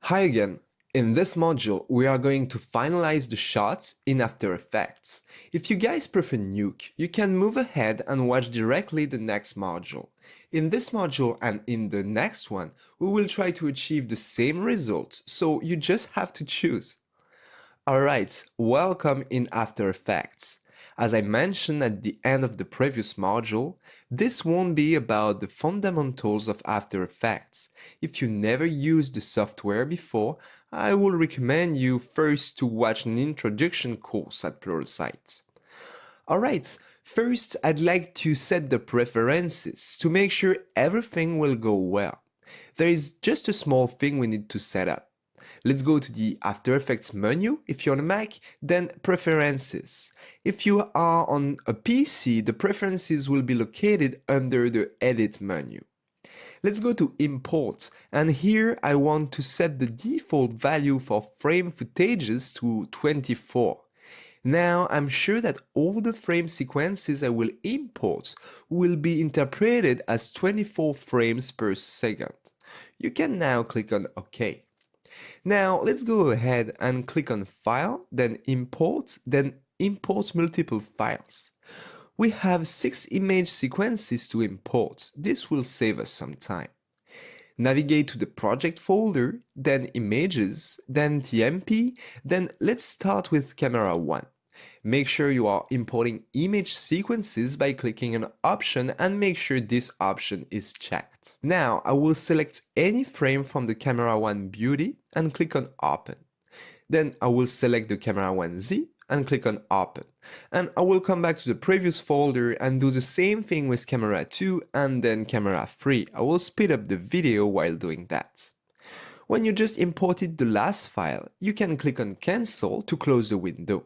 Hi again. In this module, we are going to finalize the shots in After Effects. If you guys prefer Nuke, you can move ahead and watch directly the next module. In this module and in the next one, we will try to achieve the same result, so you just have to choose. Alright, welcome in After Effects. As I mentioned at the end of the previous module, this won't be about the fundamentals of After Effects. If you never used the software before, I will recommend you first to watch an introduction course at Pluralsight. Alright, first I'd like to set the preferences to make sure everything will go well. There is just a small thing we need to set up. Let's go to the After Effects menu if you're on a Mac, then Preferences. If you are on a PC, the preferences will be located under the Edit menu. Let's go to Import, and here I want to set the default value for frame footages to 24. Now I'm sure that all the frame sequences I will import will be interpreted as 24 frames per second. You can now click on OK. Now let's go ahead and click on File, then Import multiple files. We have 6 image sequences to import. This will save us some time. Navigate to the project folder, then Images, then TMP, then let's start with Camera 1. Make sure you are importing image sequences by clicking an option and make sure this option is checked. Now I will select any frame from the Camera 1 Beauty and click on Open. Then I will select the Camera 1 Z and click on Open. And I will come back to the previous folder and do the same thing with Camera 2 and then Camera 3. I will speed up the video while doing that. When you just imported the last file, you can click on Cancel to close the window.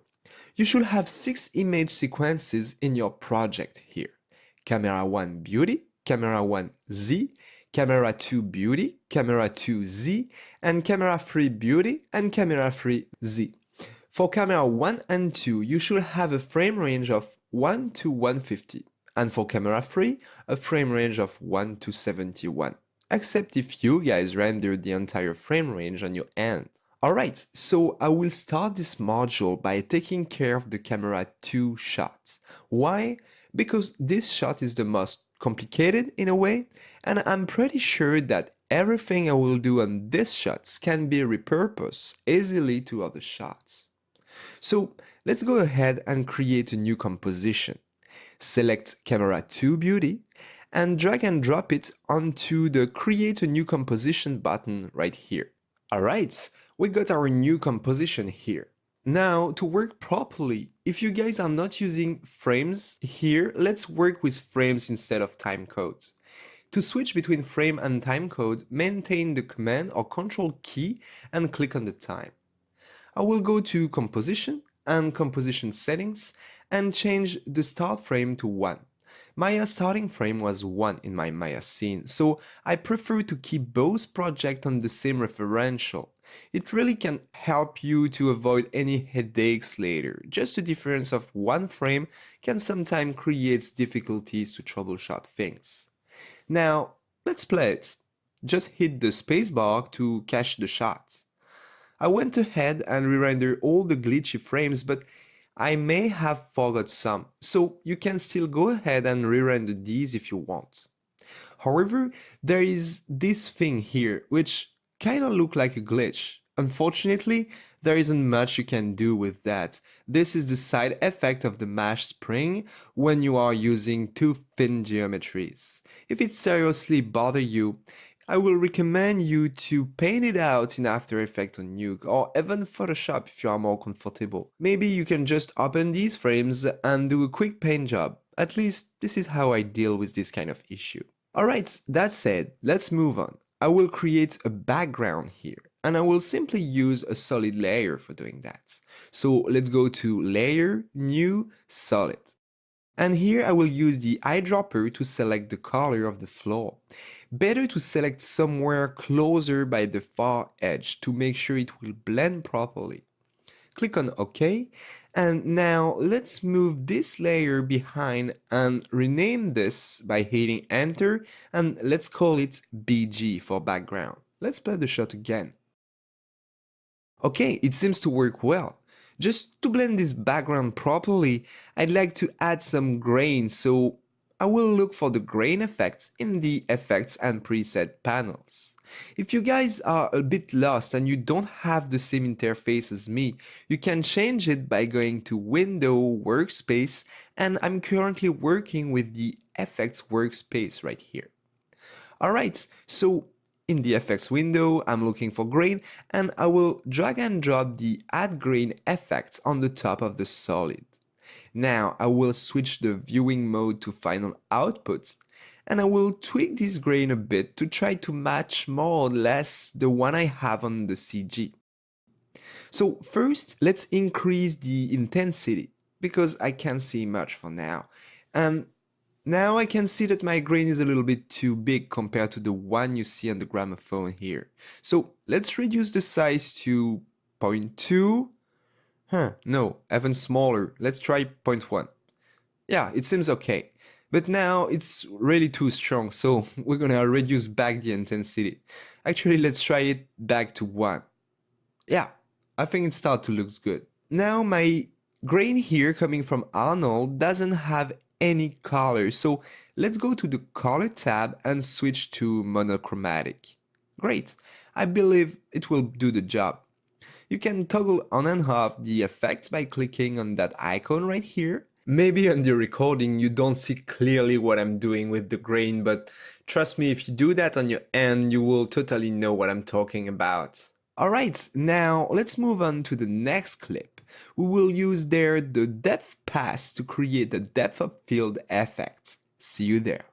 You should have 6 image sequences in your project here. Camera 1 Beauty, Camera 1 Z, Camera 2 Beauty, Camera 2 Z, and Camera 3 Beauty and Camera 3 Z. For Camera 1 and 2, you should have a frame range of 1 to 150, and for Camera 3, a frame range of 1 to 71, except if you guys render the entire frame range on your end. Alright, so I will start this module by taking care of the Camera 2 shot. Why? Because this shot is the most complicated in a way, and I'm pretty sure that everything I will do on this shots can be repurposed easily to other shots. So let's go ahead and create a new composition. Select Camera 2 Beauty and drag and drop it onto the Create a New Composition button right here. Alright, we got our new composition here. Now, to work properly, if you guys are not using frames here, let's work with frames instead of timecodes. To switch between frame and timecode, maintain the Command or Control key and click on the time. I will go to Composition and Composition Settings and change the start frame to 1. My starting frame was 1 in my Maya scene, so I prefer to keep both projects on the same referential. It really can help you to avoid any headaches later. Just the difference of one frame can sometimes create difficulties to troubleshoot things. Now, let's play it. Just hit the spacebar to cache the shot. I went ahead and re-rendered all the glitchy frames, but I may have forgot some, so you can still go ahead and re-render these if you want. However, there is this thing here, which kinda look like a glitch. Unfortunately, there isn't much you can do with that. This is the side effect of the mesh spring when you are using too thin geometries. If it seriously bothers you, I will recommend you to paint it out in After Effects on Nuke or even Photoshop if you are more comfortable. Maybe you can just open these frames and do a quick paint job. At least this is how I deal with this kind of issue. Alright, that said, let's move on. I will create a background here and I will simply use a solid layer for doing that. So let's go to Layer, New, Solid. And here I will use the eyedropper to select the color of the floor. Better to select somewhere closer by the far edge to make sure it will blend properly. Click on OK, and now let's move this layer behind and rename this by hitting Enter, and let's call it BG for background. Let's play the shot again. Okay, it seems to work well. Just to blend this background properly, I'd like to add some grain, so I will look for the grain effects in the effects and preset panels. If you guys are a bit lost and you don't have the same interface as me, you can change it by going to Window, Workspace, and I'm currently working with the Effects workspace right here. Alright, so in the effects window, I'm looking for grain and I will drag and drop the add grain effect on the top of the solid. Now I will switch the viewing mode to final output and I will tweak this grain a bit to try to match more or less the one I have on the CG. So first, let's increase the intensity because I can't see much for now. And now I can see that my grain is a little bit too big compared to the one you see on the gramophone here. So let's reduce the size to 0.2. No, even smaller. Let's try 0.1. Yeah, it seems okay. But now it's really too strong, so we're gonna reduce back the intensity. Actually, let's try it back to 1. Yeah, I think it starts to look good. Now my grain here coming from Arnold doesn't have any color, so let's go to the color tab and switch to monochromatic. Great, I believe it will do the job. You can toggle on and off the effects by clicking on that icon right here. Maybe on the recording you don't see clearly what I'm doing with the grain, but trust me, if you do that on your end, you will totally know what I'm talking about. Alright, now let's move on to the next clip. We will use there the depth pass to create the depth of field effect. See you there.